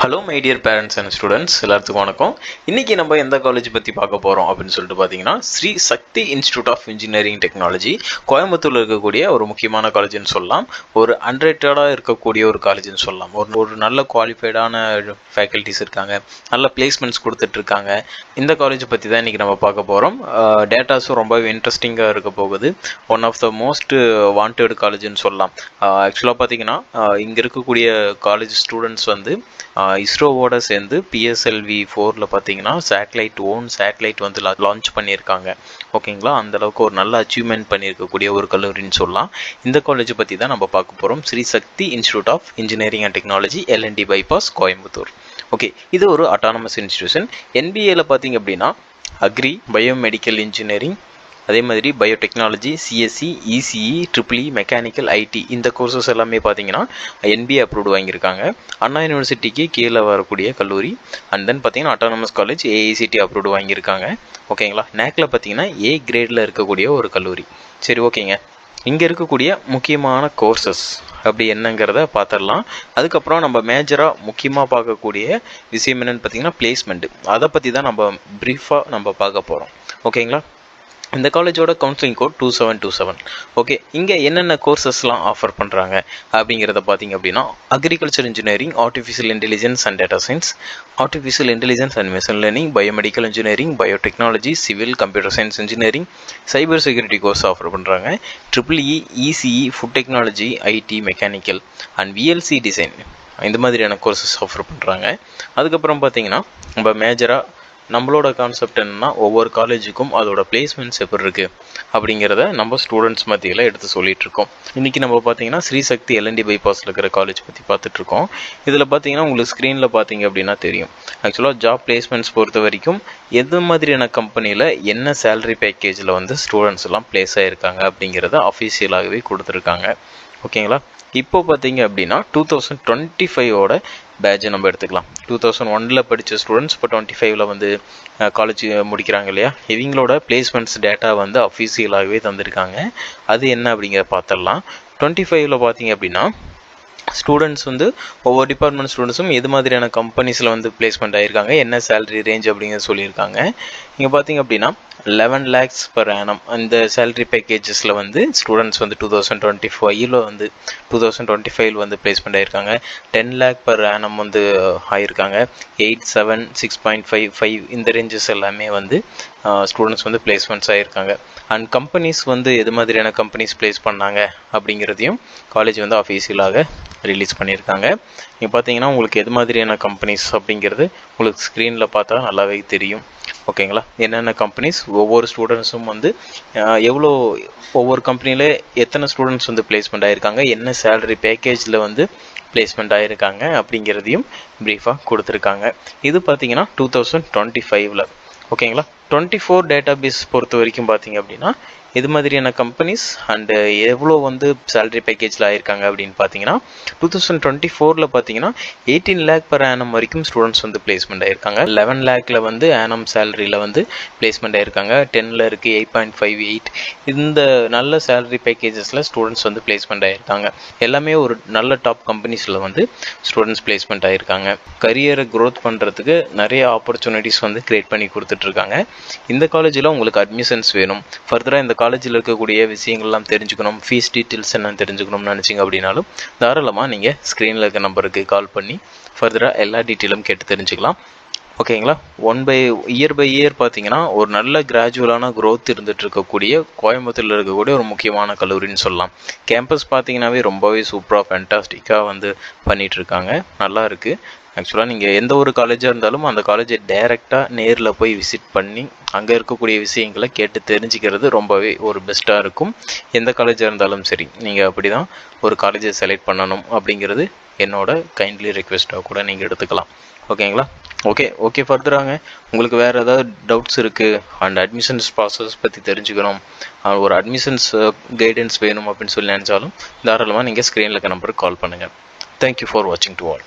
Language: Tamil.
Hello my dear parents and students, எல்லாத்துக்கும் வணக்கம். இன்றைக்கி நம்ம எந்த காலேஜ் பற்றி பார்க்க போகிறோம் அப்படின்னு சொல்லிட்டு பார்த்தீங்கன்னா, Sri Sakthi institute of engineering technology கோயம்புத்தூரில் இருக்கக்கூடிய ஒரு முக்கியமான காலேஜ்னு சொல்லலாம். ஒரு அன்ரேட்டடாக இருக்கக்கூடிய ஒரு காலேஜ்னு சொல்லலாம். ஒரு நல்ல குவாலிஃபைடான ஃபேக்கல்ட்டிஸ் இருக்காங்க, நல்ல பிளேஸ்மெண்ட்ஸ் கொடுத்துட்ருக்காங்க. இந்த காலேஜ் பற்றி தான் இன்றைக்கி நம்ம பார்க்க போகிறோம். டேட்டாஸும் ரொம்பவே இன்ட்ரெஸ்டிங்காக இருக்க போகுது. One of the most wanted காலேஜ்னு சொல்லலாம். ஆக்சுவலாக பார்த்தீங்கன்னா, இங்கே இருக்கக்கூடிய காலேஜ் ஸ்டூடெண்ட்ஸ் வந்து இஸ்ரோவோட சேர்ந்து PSLV 4ல் பார்த்தீங்கன்னா சேட்டலைட் வந்து லான்ச் பண்ணியிருக்காங்க. ஓகேங்களா, அந்தளவுக்கு ஒரு நல்ல அச்சீவ்மெண்ட் பண்ணியிருக்கக்கூடிய ஒரு கல்லூரின்னு சொல்லலாம். இந்த காலேஜை பற்றி தான் நம்ம பார்க்க போகிறோம். Sri Sakthi institute of engineering and technology, LND bypass, Coimbatore. Okay, இது ஒரு அட்டானமஸ் இன்ஸ்டிடியூஷன். NBA பார்த்தீங்க அப்படின்னா அக்ரி, பயோமெடிக்கல் இன்ஜினியரிங், அதே மாதிரி biotechnology, CSE, ECE, EEE, mechanical, IT இந்த கோர்சஸ் எல்லாமே பார்த்தீங்கன்னா NBA அப்ரூவ்டு வாங்கியிருக்காங்க. அண்ணா யூனிவர்சிட்டிக்கு கீழே வரக்கூடிய கல்லூரி. அண்ட் தென் பார்த்தீங்கன்னா அட்டானமஸ் காலேஜ் AICT அப்ரூவ்டு வாங்கியிருக்காங்க. ஓகேங்களா, நேக்கில் பார்த்தீங்கன்னா A கிரேடில் இருக்கக்கூடிய ஒரு கல்லூரி. சரி, ஓகேங்க. இங்கே இருக்கக்கூடிய முக்கியமான கோர்சஸ் அப்படி என்னங்கிறத பார்த்துடலாம். அதுக்கப்புறம் நம்ம மேஜராக முக்கியமாக பார்க்கக்கூடிய விஷயம் என்னென்னு பார்த்தீங்கன்னா பிளேஸ்மெண்ட்டு. அதை பற்றி தான் நம்ம ப்ரீஃபாக நம்ம பார்க்க போகிறோம். ஓகேங்களா, இந்த காலேஜோட கவுன்சிலிங் கோட் 2727. ஓகே, இங்கே என்னென்ன கோர்சஸ்லாம் ஆஃபர் பண்ணுறாங்க அப்படிங்கிறத பார்த்தீங்க அப்படின்னா, agriculture engineering, artificial intelligence and data science, artificial intelligence and machine learning, biomedical engineering, biotechnology, civil, computer science engineering, cyber security course offer பண்ணுறாங்க. EEE, ECE, food technology, IT, mechanical and VLC design இந்த மாதிரியான கோர்சஸ் ஆஃபர் பண்ணுறாங்க. அதுக்கப்புறம் பார்த்தீங்கன்னா நம்ம மேஜராக நம்மளோட கான்செப்ட் என்னென்னா, ஒவ்வொரு காலேஜுக்கும் அதோட பிளேஸ்மெண்ட்ஸ் எப்படி இருக்குது அப்படிங்கிறத நம்ம ஸ்டூடெண்ட்ஸ் மத்தியில் எடுத்து சொல்லிகிட்ருக்கோம். இன்றைக்கி நம்ம பார்த்தீங்கன்னா ஸ்ரீ சக்தி LND பைபாஸில் இருக்கிற காலேஜ் பற்றி பார்த்துட்ருக்கோம். இதில் பார்த்தீங்கன்னா உங்களுக்கு ஸ்க்ரீனில் பார்த்தீங்க அப்படின்னா தெரியும். ஆக்சுவலாக ஜாப் பிளேஸ்மெண்ட்ஸ் பொறுத்த வரைக்கும் எது மாதிரியான கம்பெனியில் என்ன சேலரி பேக்கேஜில் வந்து ஸ்டூடெண்ட்ஸ் எல்லாம் பிளேஸ் ஆகிருக்காங்க அப்படிங்கிறத அஃபீஷியலாகவே கொடுத்துருக்காங்க. ஓகேங்களா, இப்போ பார்த்தீங்க அப்படின்னா 2025ஓட பேட்சை நம்ம எடுத்துக்கலாம். 2001 படித்த ஸ்டூடெண்ட்ஸ் இப்போ 25 வந்து காலேஜ் முடிக்கிறாங்க இல்லையா, இவங்களோட பிளேஸ்மெண்ட்ஸ் டேட்டா வந்து அஃபீஷியலாகவே தந்திருக்காங்க. அது என்ன அப்படிங்கிற பார்த்துடலாம். 25 பார்த்தீங்க அப்படின்னா ஸ்டூடெண்ட்ஸ் வந்து ஒவ்வொரு டிபார்ட்மெண்ட் ஸ்டூடெண்ட்ஸும் எது மாதிரியான கம்பெனிஸில் வந்து பிளேஸ்மெண்ட் ஆகியிருக்காங்க, என்ன சேலரி ரேஞ்ச் அப்படிங்கிறத சொல்லியிருக்காங்க. இங்கே பார்த்தீங்க அப்படின்னா 11 lakhs per annum அந்த சேலரி பேக்கேஜஸில் வந்து ஸ்டூடெண்ட்ஸ் வந்து 2025 வந்து பிளேஸ்மெண்ட் ஆகியிருக்காங்க. 10 lakh per annum வந்து ஆகியிருக்காங்க. 8, 7, 6.55 இந்த ரேஞ்சஸ் எல்லாமே வந்து ஸ்டூடெண்ட்ஸ் வந்து பிளேஸ்மெண்ட்ஸ் ஆகியிருக்காங்க. அண்ட் கம்பெனிஸ் வந்து எது மாதிரியான கம்பெனிஸ் பிளேஸ் பண்ணாங்க அப்படிங்கிறதையும் காலேஜ் வந்து அஃபீஷியலாக ரிலீஸ் பண்ணியிருக்காங்க. நீங்கள் பார்த்தீங்கன்னா உங்களுக்கு எது மாதிரியான கம்பெனிஸ் அப்படிங்கிறது உங்களுக்கு ஸ்க்ரீனில் பார்த்தா நல்லாவே தெரியும். ஓகேங்களா, என்னென்ன கம்பெனிஸ், ஒவ்வொரு ஸ்டூடெண்ட்ஸும் வந்து எவ்வளோ, ஒவ்வொரு கம்பெனியில் எத்தனை ஸ்டூடெண்ட்ஸ் வந்து பிளேஸ்மெண்ட் ஆகியிருக்காங்க, என்ன சேலரி பேக்கேஜில் வந்து பிளேஸ்மெண்ட் ஆகியிருக்காங்க அப்படிங்கிறதையும் ப்ரீஃபாக கொடுத்துருக்காங்க. இது பார்த்தீங்கன்னா 2025. ஓகேங்களா, 24 டேட்டாபேஸ் பொறுத்த வரைக்கும் பார்த்தீங்க அப்படின்னா இது மாதிரியான கம்பெனிஸ் அண்டு எவ்வளோ வந்து சேலரி பேக்கேஜில் ஆகியிருக்காங்க அப்படின்னு பார்த்தீங்கன்னா 2024 பார்த்தீங்கன்னா 18 lakh per annum வரைக்கும் ஸ்டூடெண்ட்ஸ் வந்து பிளேஸ்மெண்ட் ஆகியிருக்காங்க. 11 lakhல வந்து ஆனம் சேலரியில் வந்து பிளேஸ்மெண்ட் ஆகியிருக்காங்க. 10ல் இருக்குது 8.58. இந்த நல்ல சேலரி பேக்கேஜஸில் ஸ்டூடெண்ட்ஸ் வந்து பிளேஸ்மெண்ட் ஆகியிருக்காங்க. எல்லாமே ஒரு நல்ல டாப் கம்பெனிஸில் வந்து ஸ்டூடெண்ட்ஸ் பிளேஸ்மெண்ட் ஆகியிருக்காங்க. கரியரை க்ரோத் பண்ணுறதுக்கு நிறைய ஆப்பர்ச்சுனிட்டிஸ் வந்து க்ரியேட் பண்ணி கொடுத்துட்ருக்காங்க. இந்த காலேஜில் உங்களுக்கு அட்மிஷன்ஸ் வேணும், ஃபர்தராக இந்த காலேஜில் இருக்கக்கூடிய விஷயங்கள்லாம் தெரிஞ்சுக்கணும், ஃபீஸ் டீட்டெயில்ஸ் என்ன தெரிஞ்சுக்கணும்னு நினச்சிங்க அப்படின்னாலும் தாராளமாக நீங்கள் ஸ்க்ரீனில் இருக்க நம்பருக்கு கால் பண்ணி ஃபர்தராக எல்லா டீட்டெயிலும் கேட்டு தெரிஞ்சுக்கலாம். ஓகேங்களா, இயர் பை இயர் பார்த்தீங்கன்னா ஒரு நல்ல கிராஜுவலான க்ரோத் இருந்துகிட்டு இருக்கக்கூடிய கோயம்புத்தூரில் இருக்கக்கூடிய ஒரு முக்கியமான கல்லூரின்னு சொல்லலாம். கேம்பஸ் பார்த்தீங்கன்னாவே ரொம்பவே சூப்பராக ஃபேண்டாஸ்டிக்காக வந்து பண்ணிகிட்ருக்காங்க, நல்லா இருக்குது. ஆக்சுவலாக நீங்கள் எந்த ஒரு காலேஜாக இருந்தாலும் அந்த காலேஜை டைரெக்டாக நேரில் போய் விசிட் பண்ணி அங்கே இருக்கக்கூடிய விஷயங்களை கேட்டு தெரிஞ்சுக்கிறது ரொம்பவே ஒரு பெஸ்ட்டாக இருக்கும். எந்த காலேஜாக இருந்தாலும் சரி, நீங்கள் அப்படி தான் ஒரு காலேஜை செலக்ட் பண்ணணும் அப்படிங்கிறது என்னோட கைண்ட்லி ரெக்வெஸ்ட்டாக கூட நீங்கள் எடுத்துக்கலாம். ஓகேங்களா, ஓகே ஃபர்தராங்க உங்களுக்கு வேறு ஏதாவது டவுட்ஸ் இருக்குது அண்ட் அட்மிஷன்ஸ் ப்ராசஸ் பற்றி தெரிஞ்சுக்கணும், ஒரு அட்மிஷன்ஸ் கைடன்ஸ் வேணும் அப்படின்னு சொல்லி நினச்சாலும் தாராளமாக நீங்கள் ஸ்க்ரீனில் இருக்க நம்பருக்கு கால் பண்ணுங்கள். தேங்க்யூ ஃபார் வாட்சிங் டு ஆல்.